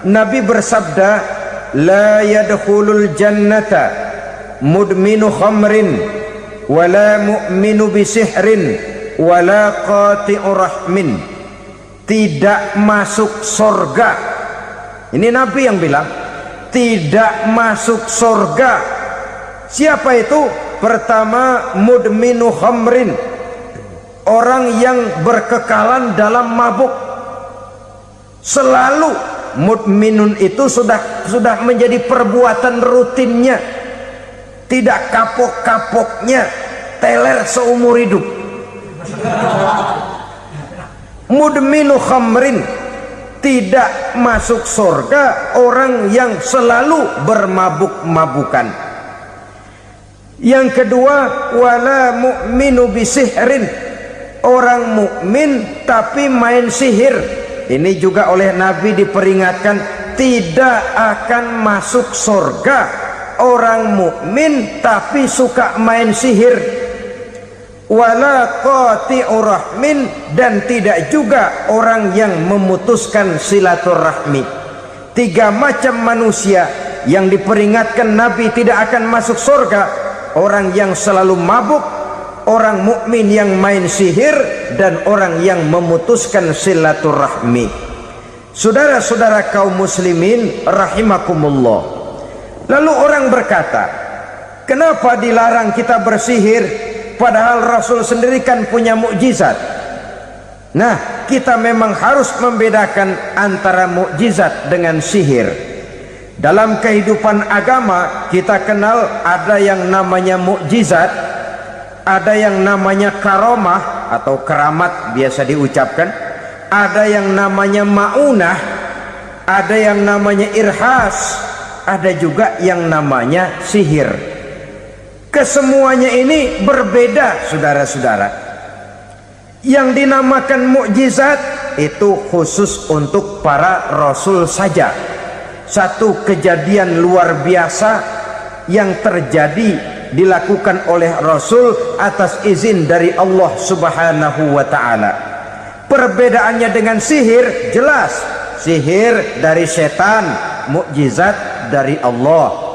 Nabi bersabda, la yadkhulul jannata mudminu khamrin wala mu'minu bisihrin wala qati'u rahmin. Tidak masuk surga. Ini Nabi yang bilang, tidak masuk surga. Siapa itu? Pertama, mudminu khamrin, orang yang berkekalan dalam mabuk. Selalu mudminun itu sudah menjadi perbuatan rutinnya, tidak kapok-kapoknya, teler seumur hidup. Mudminu khamrin, tidak masuk surga orang yang selalu bermabuk-mabukan. Yang kedua, wala mu'minu bisihrin, orang mukmin tapi main sihir. Ini juga oleh Nabi diperingatkan, tidak akan masuk surga orang mukmin tapi suka main sihir. Wala qati'u rahmin, dan tidak juga orang yang memutuskan silaturahmi. Tiga macam manusia yang diperingatkan Nabi tidak akan masuk surga: orang yang selalu mabuk, orang mukmin yang main sihir, dan orang yang memutuskan silaturahmi. Saudara-saudara kaum muslimin rahimakumullah. Lalu orang berkata, kenapa dilarang kita bersihir? Padahal Rasul sendiri kan punya mukjizat. Nah, kita memang harus membedakan antara mukjizat dengan sihir. Dalam kehidupan agama kita kenal ada yang namanya mukjizat, ada yang namanya karomah atau keramat biasa diucapkan, ada yang namanya maunah, ada yang namanya irhas, ada juga yang namanya sihir. Kesemuanya ini berbeda, saudara-saudara. Yang dinamakan mukjizat itu khusus untuk para rasul saja. Satu kejadian luar biasa yang terjadi dilakukan oleh rasul atas izin dari Allah Subhanahu wa taala. Perbedaannya dengan sihir jelas. Sihir dari setan, mukjizat dari Allah.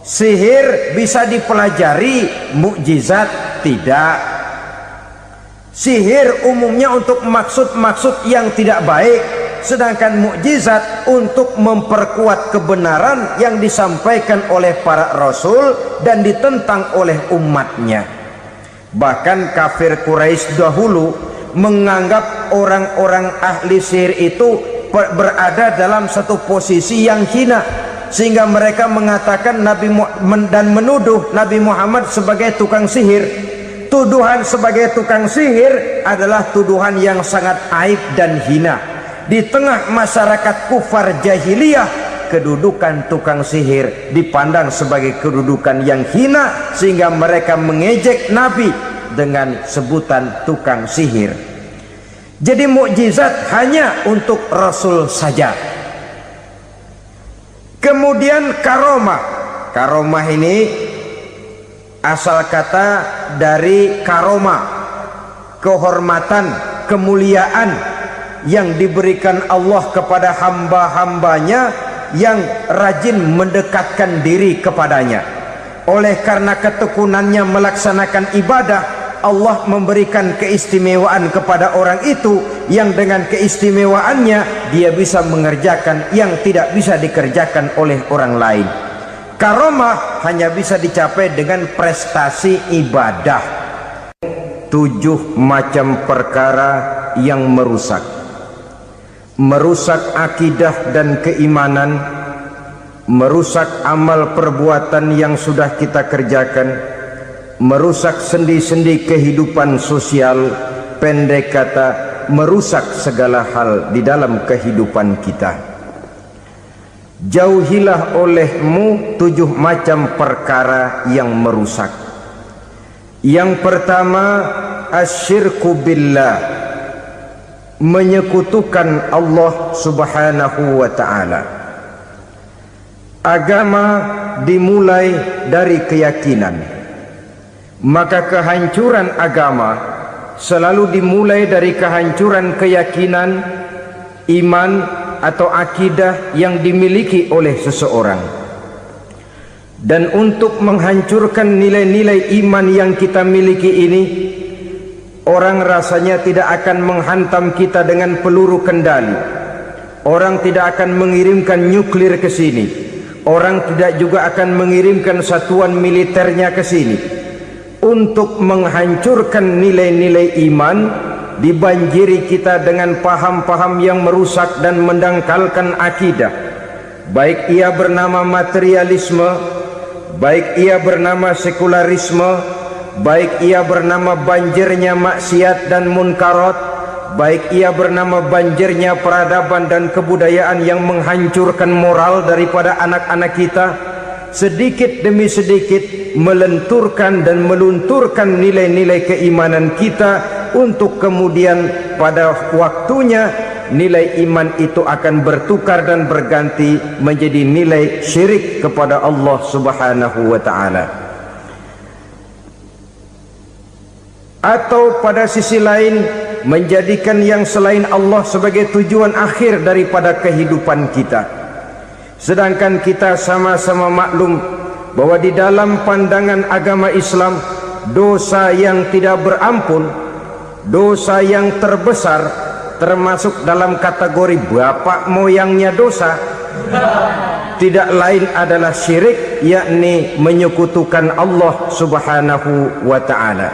Sihir bisa dipelajari, mukjizat tidak. Sihir umumnya untuk maksud-maksud yang tidak baik, sedangkan mukjizat untuk memperkuat kebenaran yang disampaikan oleh para rasul dan ditentang oleh umatnya. Bahkan kafir Quraisy dahulu menganggap orang-orang ahli sihir itu berada dalam satu posisi yang hina, sehingga mereka mengatakan dan menuduh Nabi Muhammad sebagai tukang sihir. Tuduhan sebagai tukang sihir adalah tuduhan yang sangat aib dan hina. Di tengah masyarakat kufar jahiliyah, kedudukan tukang sihir dipandang sebagai kedudukan yang hina, sehingga mereka mengejek Nabi dengan sebutan tukang sihir. Jadi mukjizat hanya untuk Rasul saja. Kemudian karomah. Karomah ini asal kata dari karomah, kehormatan, kemuliaan yang diberikan Allah kepada hamba-hambanya yang rajin mendekatkan diri kepadanya. Oleh karena ketekunannya melaksanakan ibadah, Allah memberikan keistimewaan kepada orang itu, yang dengan keistimewaannya dia bisa mengerjakan yang tidak bisa dikerjakan oleh orang lain. Karomah hanya bisa dicapai dengan prestasi ibadah. 7 macam perkara yang merusak akidah dan keimanan, merusak amal perbuatan yang sudah kita kerjakan, merusak sendi-sendi kehidupan sosial, pendek kata merusak segala hal di dalam kehidupan kita. Jauhilah olehmu 7 macam perkara yang merusak. Yang pertama, asyirku billah, menyekutukan Allah Subhanahu wa ta'ala. Agama dimulai dari keyakinan, maka kehancuran agama selalu dimulai dari kehancuran keyakinan, iman, atau akidah yang dimiliki oleh seseorang. Dan untuk menghancurkan nilai-nilai iman yang kita miliki ini, orang rasanya tidak akan menghantam kita dengan peluru kendali. Orang tidak akan mengirimkan nuklir ke sini. Orang tidak juga akan mengirimkan satuan militernya ke sini. Untuk menghancurkan nilai-nilai iman, dibanjiri kita dengan paham-paham yang merusak dan mendangkalkan akidah. Baik ia bernama materialisme, baik ia bernama sekularisme, baik ia bernama banjirnya maksiat dan munkarat, baik ia bernama banjirnya peradaban dan kebudayaan yang menghancurkan moral daripada anak-anak kita, sedikit demi sedikit melenturkan dan melunturkan nilai-nilai keimanan kita, untuk kemudian pada waktunya nilai iman itu akan bertukar dan berganti menjadi nilai syirik kepada Allah Subhanahu wa ta'ala. Atau pada sisi lain, menjadikan yang selain Allah sebagai tujuan akhir daripada kehidupan kita. Sedangkan kita sama-sama maklum bahwa di dalam pandangan agama Islam, dosa yang tidak berampun, dosa yang terbesar, termasuk dalam kategori bapak moyangnya dosa, tidak lain adalah syirik, yakni menyekutukan Allah Subhanahu wa ta'ala.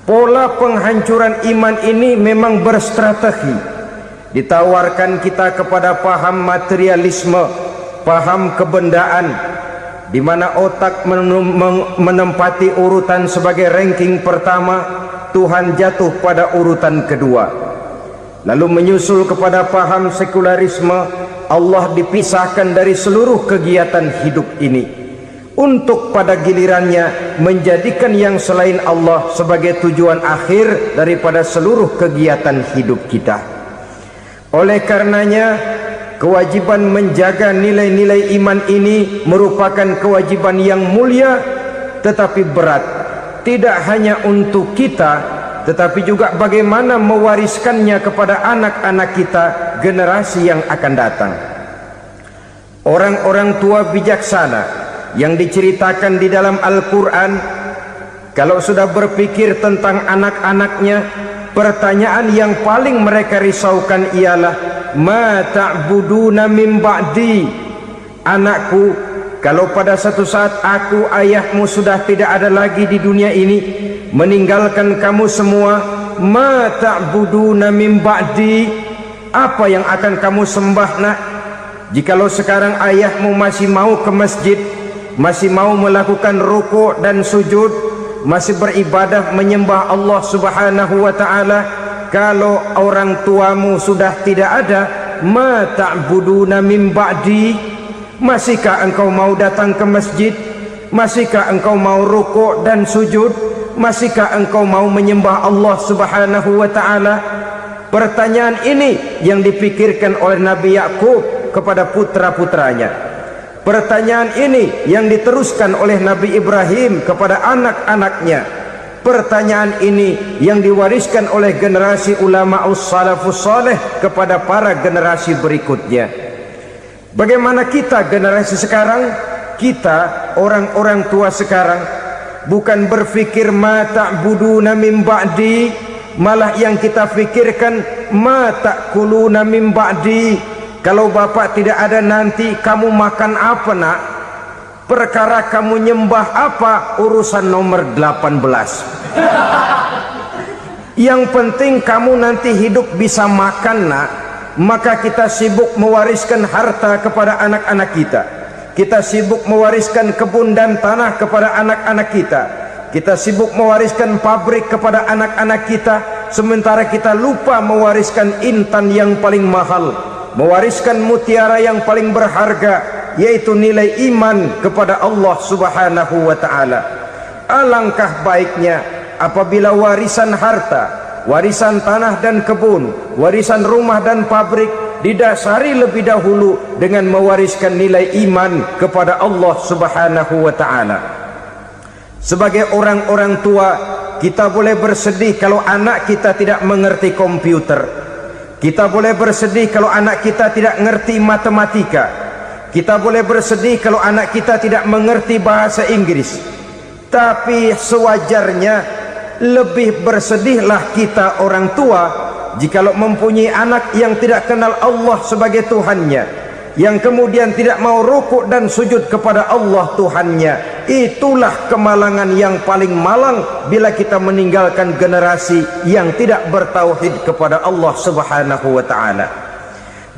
Pola penghancuran iman ini memang berstrategi. Ditawarkan kita kepada paham materialisme, paham kebendaan, di mana otak menempati urutan sebagai ranking pertama, Tuhan jatuh pada urutan kedua. Lalu menyusul kepada paham sekularisme, Allah dipisahkan dari seluruh kegiatan hidup ini, untuk pada gilirannya menjadikan yang selain Allah sebagai tujuan akhir daripada seluruh kegiatan hidup kita. Oleh karenanya, kewajiban menjaga nilai-nilai iman ini merupakan kewajiban yang mulia tetapi berat, tidak hanya untuk kita, tetapi juga bagaimana mewariskannya kepada anak-anak kita, generasi yang akan datang. Orang-orang tua bijaksana yang diceritakan di dalam Al-Quran, kalau sudah berpikir tentang anak-anaknya, pertanyaan yang paling mereka risaukan ialah, ma ta'buduna min ba'di. Anakku, kalau pada satu saat aku, ayahmu sudah tidak ada lagi di dunia ini, meninggalkan kamu semua, ma ta'buduna min ba'di, apa yang akan kamu sembah nak? Jikalau sekarang ayahmu masih mau ke masjid, masih mau melakukan rukuk dan sujud, masih beribadah menyembah Allah Subhanahu wa ta'ala, kalau orang tuamu sudah tidak ada, ma ta'buduna min ba'di, masihkah engkau mau datang ke masjid? Masihkah engkau mau rukuk dan sujud? Masihkah engkau mau menyembah Allah Subhanahu wa ta'ala? Pertanyaan ini yang dipikirkan oleh Nabi Yakub kepada putra-putranya. Pertanyaan ini yang diteruskan oleh Nabi Ibrahim kepada anak-anaknya. Pertanyaan ini yang diwariskan oleh generasi ulama'us salafus saleh kepada para generasi berikutnya. Bagaimana kita generasi sekarang? Kita orang-orang tua sekarang bukan berfikir ma ta'buduna min ba'di, malah yang kita fikirkan ma ta'kuluna min ba'di. Kalau bapak tidak ada nanti kamu makan apa nak? Perkara kamu nyembah apa, urusan nomor 18. Yang penting kamu nanti hidup bisa makan nak. Maka kita sibuk mewariskan harta kepada anak-anak kita. Kita sibuk mewariskan kebun dan tanah kepada anak-anak kita. Kita sibuk mewariskan pabrik kepada anak-anak kita, sementara kita lupa mewariskan intan yang paling mahal, mewariskan mutiara yang paling berharga, yaitu nilai iman kepada Allah Subhanahu wa ta'ala. Alangkah baiknya apabila warisan harta, warisan tanah dan kebun, warisan rumah dan pabrik didasari lebih dahulu dengan mewariskan nilai iman kepada Allah Subhanahu wa ta'ala. Sebagai orang-orang tua, kita boleh bersedih kalau anak kita tidak mengerti komputer. Kita boleh bersedih kalau anak kita tidak mengerti matematika. Kita boleh bersedih kalau anak kita tidak mengerti bahasa Inggris. Tapi sewajarnya lebih bersedihlah kita orang tua jikalau mempunyai anak yang tidak kenal Allah sebagai Tuhannya, yang kemudian tidak mau rukuk dan sujud kepada Allah Tuhannya. Itulah kemalangan yang paling malang bila kita meninggalkan generasi yang tidak bertauhid kepada Allah Subhanahu wa ta'ala.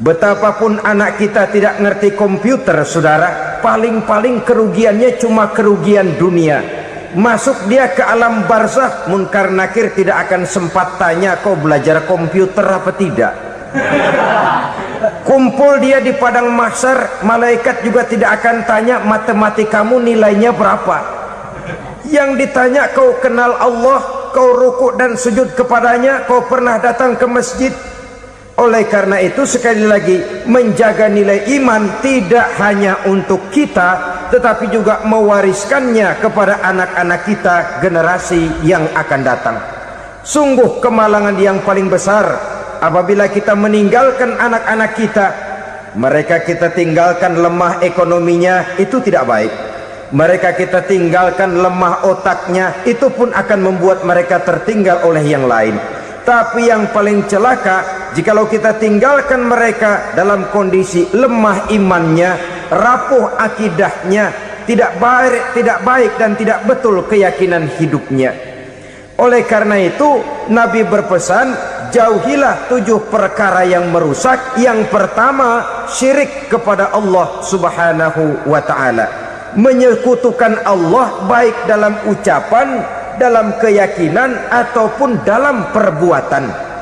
Betapapun anak kita tidak ngerti komputer, saudara, paling-paling kerugiannya cuma kerugian dunia. Masuk dia ke alam barzakh, munkar nakir tidak akan sempat tanya kau belajar komputer apa tidak. Kumpul dia di padang mahsyar, malaikat juga tidak akan tanya matematikamu nilainya berapa. Yang ditanya kau kenal Allah, kau rukuk dan sujud kepadanya, kau pernah datang ke masjid. Oleh karena itu sekali lagi, menjaga nilai iman tidak hanya untuk kita, tetapi juga mewariskannya kepada anak-anak kita, generasi yang akan datang. Sungguh kemalangan yang paling besar apabila kita meninggalkan anak-anak kita. Mereka kita tinggalkan lemah ekonominya, itu tidak baik. Mereka kita tinggalkan lemah otaknya, itu pun akan membuat mereka tertinggal oleh yang lain. Tapi yang paling celaka jikalau kita tinggalkan mereka dalam kondisi lemah imannya, rapuh akidahnya, tidak baik dan tidak betul keyakinan hidupnya. Oleh karena itu Nabi berpesan, jauhilah 7 perkara yang merusak. Yang pertama, syirik kepada Allah Subhanahu wa ta'ala, menyekutukan Allah baik dalam ucapan, dalam keyakinan ataupun dalam perbuatan.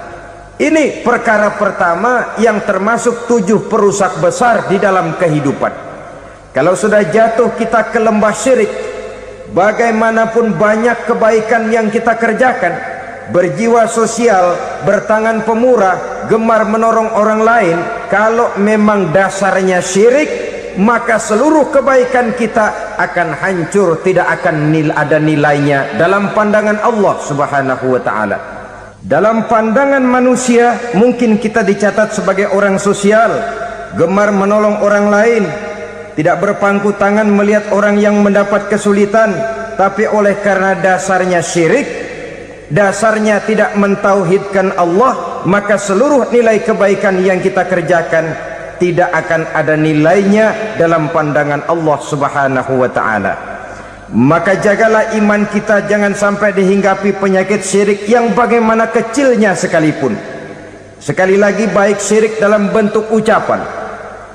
Ini perkara pertama yang termasuk 7 perusak besar di dalam kehidupan. Kalau sudah jatuh kita ke lembah syirik, bagaimanapun banyak kebaikan yang kita kerjakan, berjiwa sosial, bertangan pemurah, gemar menolong orang lain, kalau memang dasarnya syirik, maka seluruh kebaikan kita akan hancur, tidak akan ada nilainya dalam pandangan Allah Subhanahu wa ta'ala. Dalam pandangan manusia mungkin kita dicatat sebagai orang sosial, gemar menolong orang lain, tidak berpangku tangan melihat orang yang mendapat kesulitan. Tapi oleh karena dasarnya syirik, dasarnya tidak mentauhidkan Allah, maka seluruh nilai kebaikan yang kita kerjakan tidak akan ada nilainya dalam pandangan Allah Subhanahu wa ta'ala. Maka jagalah iman kita jangan sampai dihinggapi penyakit syirik yang bagaimana kecilnya sekalipun. Sekali lagi, baik syirik dalam bentuk ucapan,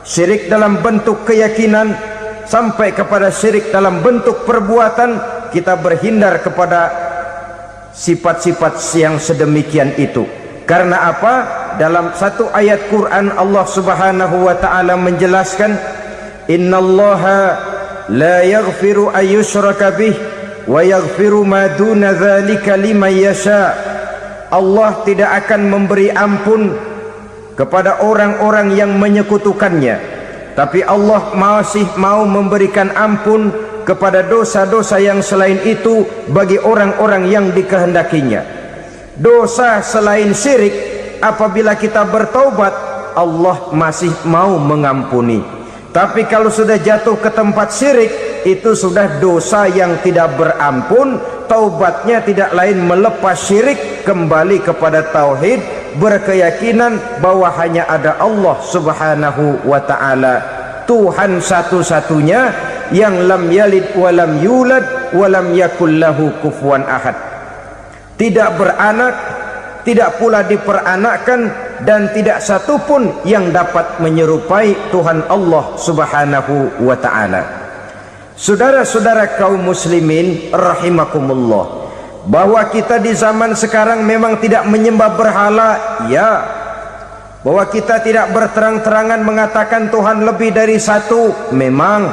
syirik dalam bentuk keyakinan, sampai kepada syirik dalam bentuk perbuatan, kita berhindar kepada sifat-sifat yang sedemikian itu. Karena apa? Dalam satu ayat Quran Allah Subhanahu wa ta'ala menjelaskan, innallaha la yaghfiru ayyushraka bih wa yaghfiru ma duna dzalika liman yasha. Allah tidak akan memberi ampun kepada orang-orang yang menyekutukannya, tapi Allah masih mau memberikan ampun kepada dosa-dosa yang selain itu bagi orang-orang yang dikehendakinya. Dosa selain syirik, apabila kita bertaubat, Allah masih mau mengampuni. Tapi kalau sudah jatuh ke tempat syirik, itu sudah dosa yang tidak berampun. Taubatnya tidak lain melepas syirik, kembali kepada tauhid, berkeyakinan bahwa hanya ada Allah Subhanahu wa ta'ala, Tuhan satu-satunya, yang lam yalid walam yulad walam yakul lahu kufuwan ahad. Tidak beranak, tidak pula diperanakkan, dan tidak satupun yang dapat menyerupai Tuhan Allah Subhanahu wa ta'ala. Saudara-saudara kaum muslimin rahimakumullah, bahwa kita di zaman sekarang memang tidak menyembah berhala, ya. Bahwa kita tidak berterang-terangan mengatakan Tuhan lebih dari satu, memang.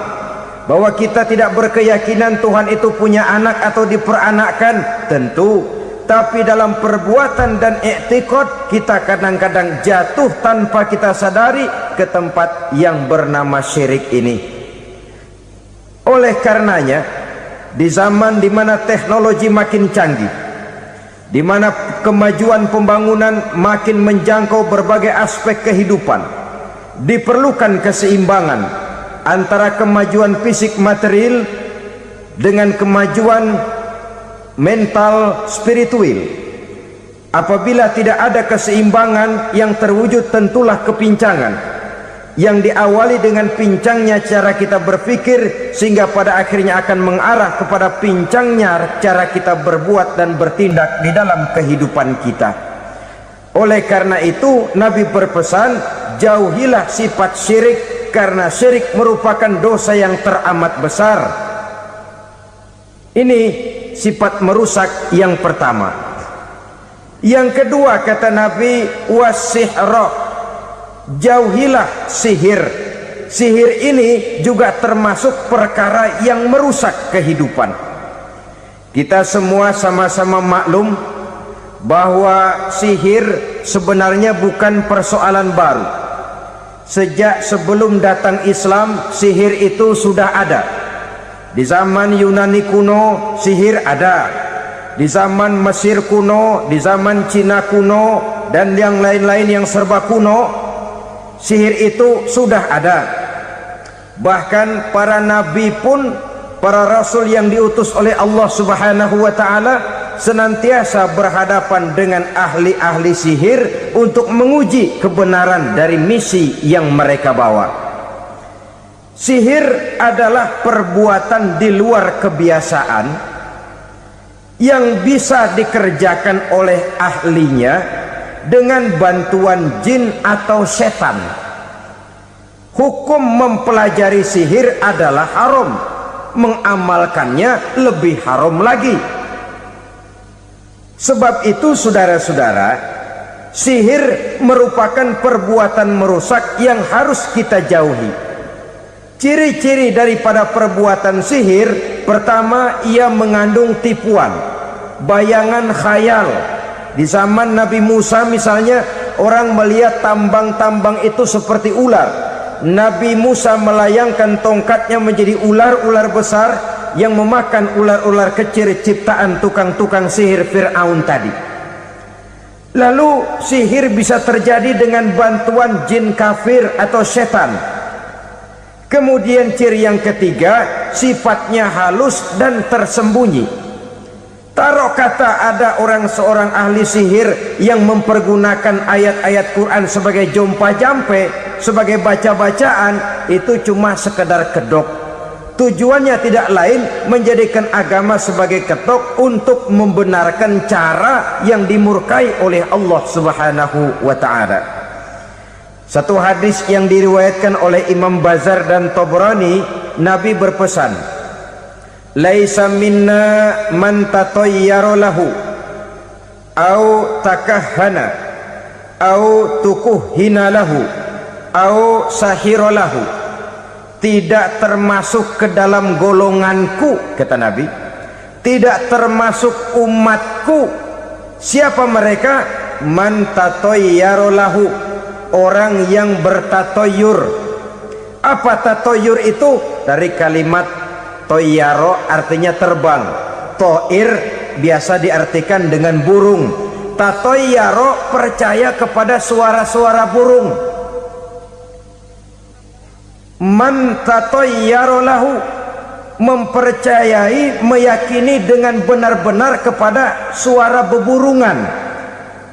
Bahwa kita tidak berkeyakinan Tuhan itu punya anak atau diperanakkan, tentu. Tapi dalam perbuatan dan i'tiqad kita kadang-kadang jatuh tanpa kita sadari ke tempat yang bernama syirik ini. Oleh karenanya, di zaman di mana teknologi makin canggih, di mana kemajuan pembangunan makin menjangkau berbagai aspek kehidupan. Diperlukan keseimbangan antara kemajuan fisik material dengan kemajuan mental spiritual. Apabila tidak ada keseimbangan yang terwujud, tentulah kepincangan yang diawali dengan pincangnya cara kita berpikir, sehingga pada akhirnya akan mengarah kepada pincangnya cara kita berbuat dan bertindak di dalam kehidupan kita. Oleh karena itu Nabi berpesan, jauhilah sifat syirik, karena syirik merupakan dosa yang teramat besar. Ini sifat merusak yang pertama. Yang kedua kata Nabi, wasihra, jauhilah sihir. Sihir ini juga termasuk perkara yang merusak kehidupan. Kita semua sama-sama maklum bahwa sihir sebenarnya bukan persoalan baru. Sejak sebelum datang Islam, sihir itu sudah ada. Di zaman Yunani kuno sihir ada, di zaman Mesir kuno, di zaman Cina kuno, dan yang lain-lain yang serba kuno, sihir itu sudah ada. Bahkan para nabi pun, para rasul yang diutus oleh Allah Subhanahu wa taala, senantiasa berhadapan dengan ahli-ahli sihir untuk menguji kebenaran dari misi yang mereka bawa. Sihir adalah perbuatan di luar kebiasaan yang bisa dikerjakan oleh ahlinya dengan bantuan jin atau setan. Hukum mempelajari sihir adalah haram, mengamalkannya lebih haram lagi. Sebab itu saudara-saudara, sihir merupakan perbuatan merusak yang harus kita jauhi. Ciri-ciri daripada perbuatan sihir, pertama, ia mengandung tipuan, bayangan khayal. Di zaman Nabi Musa misalnya, orang melihat tambang-tambang itu seperti ular. Nabi Musa melayangkan tongkatnya menjadi ular-ular besar yang memakan ular-ular kecil ciptaan tukang-tukang sihir Fir'aun tadi. Lalu sihir bisa terjadi dengan bantuan jin kafir atau setan. Kemudian ciri yang ketiga, sifatnya halus dan tersembunyi. Taruh kata ada seorang ahli sihir yang mempergunakan ayat-ayat Quran sebagai jompa-jampe, sebagai baca-bacaan, itu cuma sekedar kedok. Tujuannya tidak lain menjadikan agama sebagai ketok untuk membenarkan cara yang dimurkai oleh Allah Subhanahu wa ta'ala. Satu hadis yang diriwayatkan oleh Imam Bazar dan Tabrani, Nabi berpesan, laisa minna man tatayyara lahu au takahhana au tukuhhina lahu au sahira lahu. Tidak termasuk ke dalam golonganku, kata Nabi, tidak termasuk umatku. Siapa mereka? Man tatayyara lahu, orang yang bertatoyur. Apa tatoyur itu? Dari kalimat toyaro, artinya terbang. Toir biasa diartikan dengan burung. Tatoyaro percaya kepada suara-suara burung. Man tatoyaro lahu, mempercayai, meyakini dengan benar-benar kepada suara beburungan.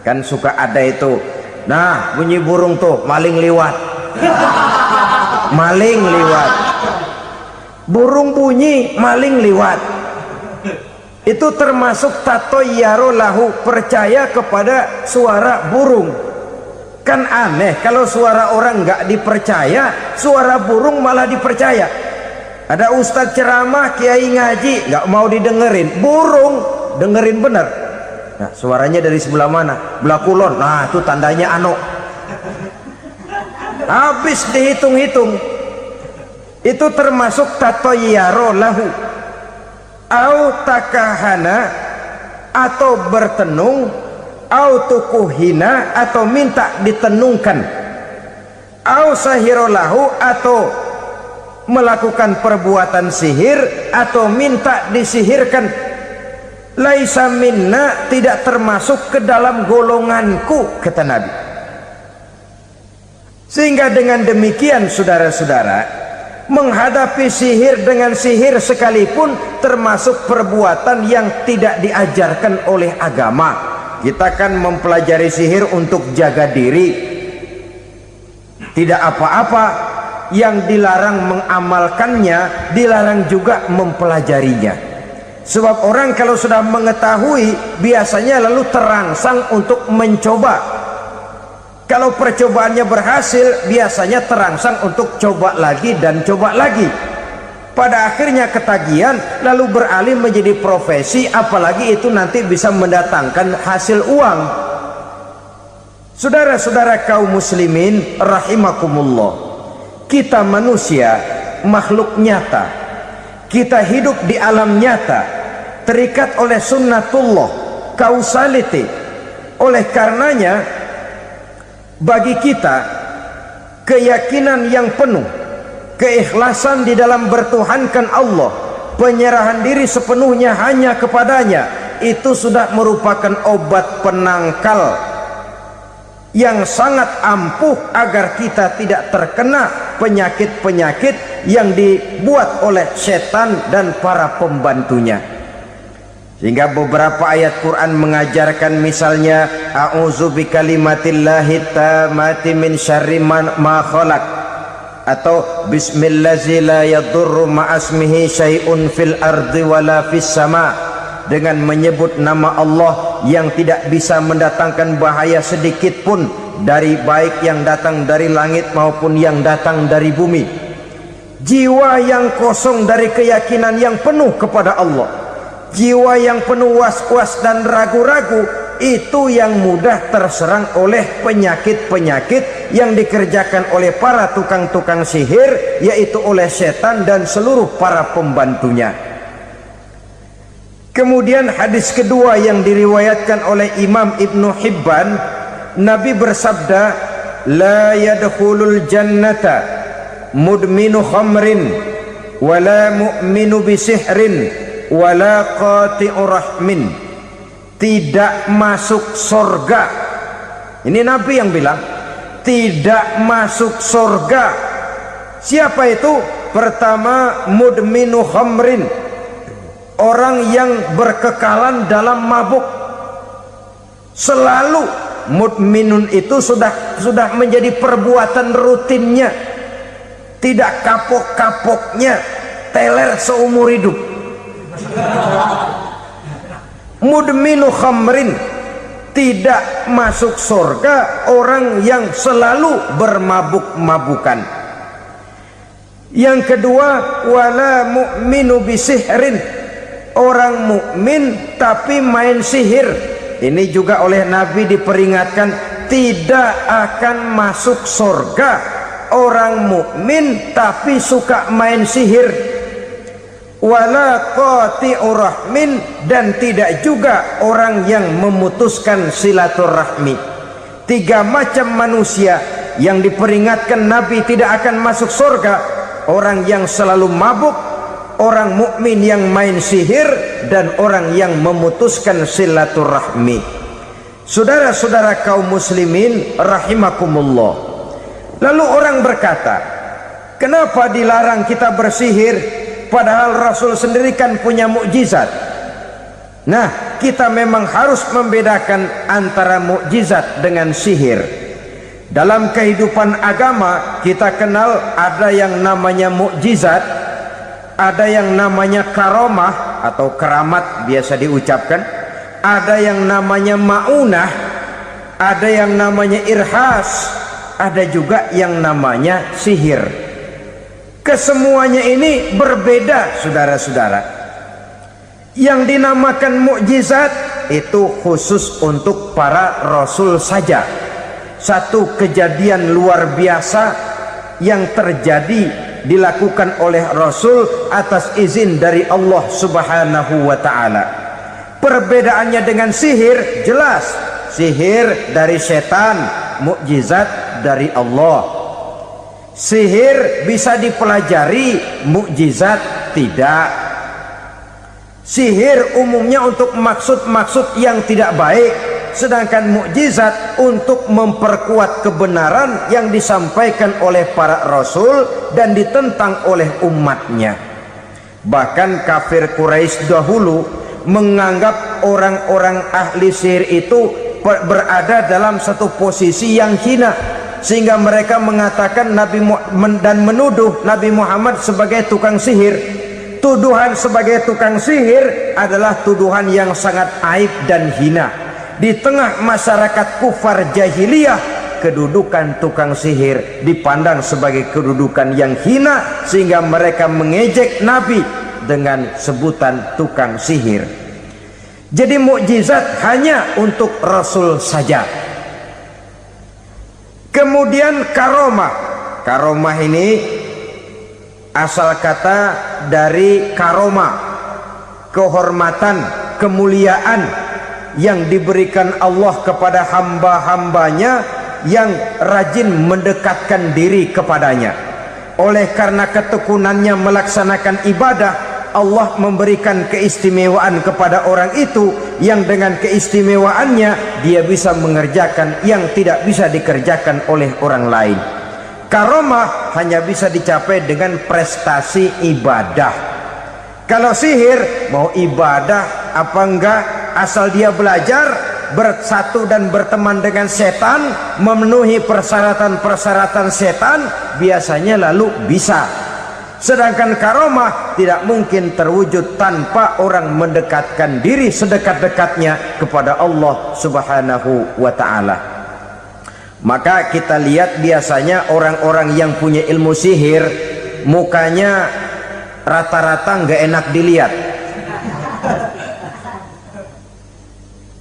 Kan suka ada itu, nah bunyi burung tuh, maling liwat. Maling liwat. Burung bunyi, maling liwat. Itu termasuk tatoyaro lahu, percaya kepada suara burung. Kan aneh kalau suara orang nggak dipercaya, suara burung malah dipercaya. Ada ustadz ceramah, kiai ngaji, nggak mau didengerin, burung dengerin bener. Nah, suaranya dari sebelah mana? Belah kulon. Nah, itu tandanya ano. Habis dihitung-hitung. Itu termasuk tatoyaro lahu. Au takahana, atau bertenung, au tukuhina, atau minta ditenungkan. Au sahiro lahu, atau melakukan perbuatan sihir, atau minta disihirkan. laisa minna, tidak termasuk ke dalam golonganku, kata Nabi. Sehingga dengan demikian saudara-saudara, menghadapi sihir dengan sihir sekalipun termasuk perbuatan yang tidak diajarkan oleh agama. Kita kan mempelajari sihir untuk jaga diri, tidak apa-apa. Yang dilarang mengamalkannya, dilarang juga mempelajarinya. Sebab orang kalau sudah mengetahui, biasanya lalu terangsang untuk mencoba. Kalau percobaannya berhasil, biasanya terangsang untuk coba lagi dan coba lagi. Pada akhirnya ketagihan, lalu beralih menjadi profesi, apalagi itu nanti bisa mendatangkan hasil uang. Saudara-saudara kaum muslimin rahimakumullah, kita manusia makhluk nyata, kita hidup di alam nyata, terikat oleh sunnatullah, causality. Oleh karenanya bagi kita keyakinan yang penuh, keikhlasan di dalam bertuhankan Allah, penyerahan diri sepenuhnya hanya kepadanya, itu sudah merupakan obat penangkal yang sangat ampuh agar kita tidak terkena penyakit-penyakit yang dibuat oleh setan dan para pembantunya. Sehingga beberapa ayat Quran mengajarkan, misalnya a'udzu bikalimatillahi tammati min syarri ma khalaq, atau bismillazi la yadurru ma'asmihi syai'un fil ardi wala fis sama, dengan menyebut nama Allah yang tidak bisa mendatangkan bahaya sedikit pun, dari baik yang datang dari langit maupun yang datang dari bumi. Jiwa yang kosong dari keyakinan yang penuh kepada Allah, jiwa yang penuh was-was dan ragu-ragu, itu yang mudah terserang oleh penyakit-penyakit yang dikerjakan oleh para tukang-tukang sihir, yaitu oleh setan dan seluruh para pembantunya. Kemudian hadis kedua yang diriwayatkan oleh Imam Ibnu Hibban, Nabi bersabda, la yadkhulul jannata mudminu khamrin wala mu'minu bisihrin wala qati'u rahmin. Tidak masuk surga. Ini Nabi yang bilang, tidak masuk surga. Siapa itu? Pertama, mudminu khamrin, orang yang berkekalan dalam mabuk. Selalu mudminun itu sudah menjadi perbuatan rutinnya, tidak kapok-kapoknya, teler seumur hidup. Mudminu khamrin, tidak masuk surga orang yang selalu bermabuk-mabukan. Yang kedua, wala mu'minu bisihrin, orang mukmin tapi main sihir. Ini juga oleh Nabi diperingatkan, tidak akan masuk surga orang mukmin tapi suka main sihir. Wala qati'u rahmin, dan tidak juga orang yang memutuskan silaturahmi. Tiga macam manusia yang diperingatkan Nabi tidak akan masuk surga: orang yang selalu mabuk, orang mukmin yang main sihir, dan orang yang memutuskan silaturahmi. Saudara-saudara kaum muslimin rahimakumullah, lalu orang berkata, kenapa dilarang kita bersihir padahal Rasul sendiri kan punya mukjizat? Nah, kita memang harus membedakan antara mukjizat dengan sihir. Dalam kehidupan agama kita kenal ada yang namanya mukjizat, ada yang namanya karomah atau keramat biasa diucapkan, ada yang namanya maunah, ada yang namanya irhas, ada juga yang namanya sihir. Kesemuanya ini berbeda, saudara-saudara. Yang dinamakan mukjizat itu khusus untuk para rasul saja. Satu kejadian luar biasa yang terjadi dilakukan oleh Rasul atas izin dari Allah Subhanahu wa ta'ala. Perbedaannya dengan sihir jelas. Sihir dari setan, mukjizat dari Allah. Sihir bisa dipelajari, mukjizat tidak. Sihir umumnya untuk maksud-maksud yang tidak baik, sedangkan mukjizat untuk memperkuat kebenaran yang disampaikan oleh para rasul dan ditentang oleh umatnya. Bahkan kafir Quraisy dahulu menganggap orang-orang ahli sihir itu berada dalam satu posisi yang hina, sehingga mereka mengatakan dan menuduh Nabi Muhammad sebagai tukang sihir. Tuduhan sebagai tukang sihir adalah tuduhan yang sangat aib dan hina. Di tengah masyarakat kufar jahiliyah, kedudukan tukang sihir dipandang sebagai kedudukan yang hina, sehingga mereka mengejek Nabi dengan sebutan tukang sihir. Jadi mukjizat hanya untuk Rasul saja. Kemudian karomah. Karomah ini asal kata dari karoma, kehormatan, kemuliaan yang diberikan Allah kepada hamba-hambanya yang rajin mendekatkan diri kepadanya. Oleh karena ketekunannya melaksanakan ibadah, Allah memberikan keistimewaan kepada orang itu, yang dengan keistimewaannya dia bisa mengerjakan yang tidak bisa dikerjakan oleh orang lain. Karomah hanya bisa dicapai dengan prestasi ibadah. Kalau sihir, mau ibadah apa enggak, asal dia belajar, bersatu dan berteman dengan setan, memenuhi persyaratan-persyaratan setan, biasanya lalu bisa. Sedangkan karomah tidak mungkin terwujud tanpa orang mendekatkan diri sedekat-dekatnya kepada Allah Subhanahu wa ta'ala. Maka kita lihat biasanya orang-orang yang punya ilmu sihir, mukanya rata-rata nggak enak dilihat,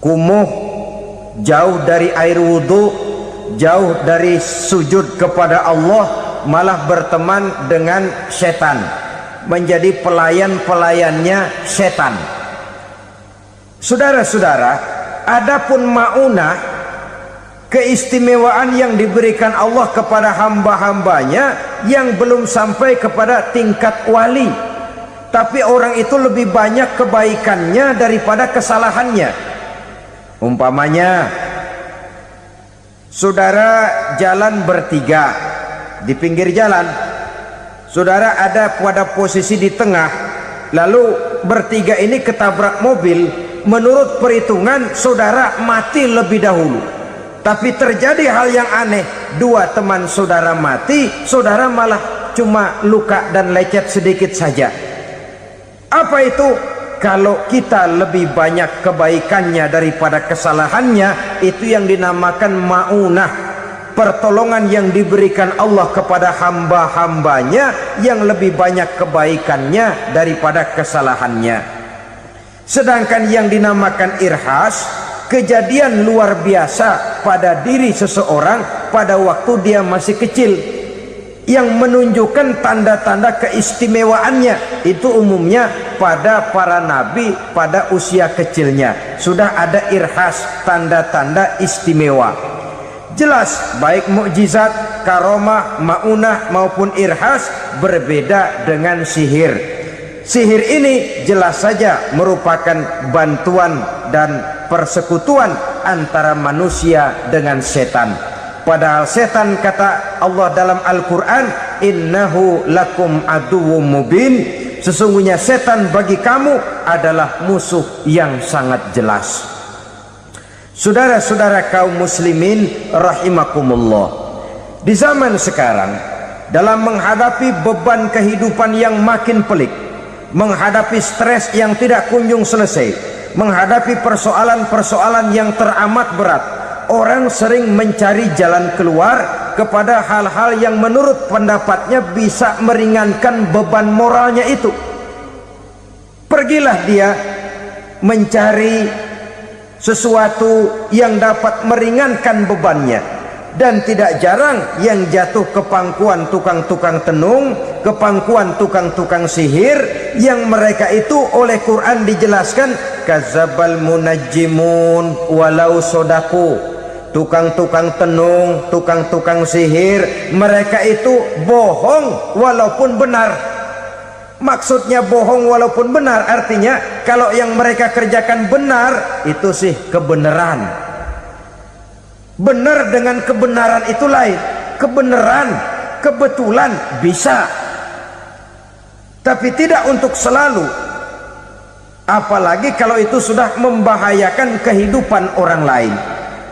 kumuh, jauh dari air wudhu, jauh dari sujud kepada Allah, malah berteman dengan setan, menjadi pelayan-pelayannya setan. Saudara-saudara, adapun maunah, keistimewaan yang diberikan Allah kepada hamba-hambanya yang belum sampai kepada tingkat wali, tapi orang itu lebih banyak kebaikannya daripada kesalahannya. Umpamanya, saudara jalan bertiga di pinggir jalan, saudara ada pada posisi di tengah, lalu bertiga ini ketabrak mobil. Menurut perhitungan saudara mati lebih dahulu, tapi terjadi hal yang aneh, dua teman saudara mati, saudara malah cuma luka dan lecet sedikit saja. Apa itu? Kalau kita lebih banyak kebaikannya daripada kesalahannya, itu yang dinamakan maunah, pertolongan yang diberikan Allah kepada hamba-hambanya yang lebih banyak kebaikannya daripada kesalahannya. Sedangkan yang dinamakan irhas, kejadian luar biasa pada diri seseorang pada waktu dia masih kecil, yang menunjukkan tanda-tanda keistimewaannya. Itu umumnya pada para nabi pada usia kecilnya sudah ada irhas, tanda-tanda istimewa. Jelas baik mukjizat, karomah, maunah maupun irhas berbeda dengan sihir. Sihir ini jelas saja merupakan bantuan dan persekutuan antara manusia dengan setan. Padahal setan, kata Allah dalam Al-Quran, innahu lakum aduwwum mubin, sesungguhnya setan bagi kamu adalah musuh yang sangat jelas. Saudara-saudara kaum muslimin rahimakumullah, di zaman sekarang dalam menghadapi beban kehidupan yang makin pelik, menghadapi stres yang tidak kunjung selesai, menghadapi persoalan-persoalan yang teramat berat, orang sering mencari jalan keluar kepada hal-hal yang menurut pendapatnya bisa meringankan beban moralnya itu. Pergilah dia mencari sesuatu yang dapat meringankan bebannya. Dan tidak jarang yang jatuh ke pangkuan tukang-tukang tenung, ke pangkuan tukang-tukang sihir, yang mereka itu oleh Quran dijelaskan kadzabal munajjimun walau sodaku. Tukang-tukang tenung, tukang-tukang sihir, mereka itu bohong walaupun benar. Maksudnya bohong walaupun benar, artinya kalau yang mereka kerjakan benar, itu sih kebenaran. Benar dengan kebenaran itu lain. Kebenaran, kebetulan bisa, tapi tidak untuk selalu. Apalagi kalau itu sudah membahayakan kehidupan orang lain.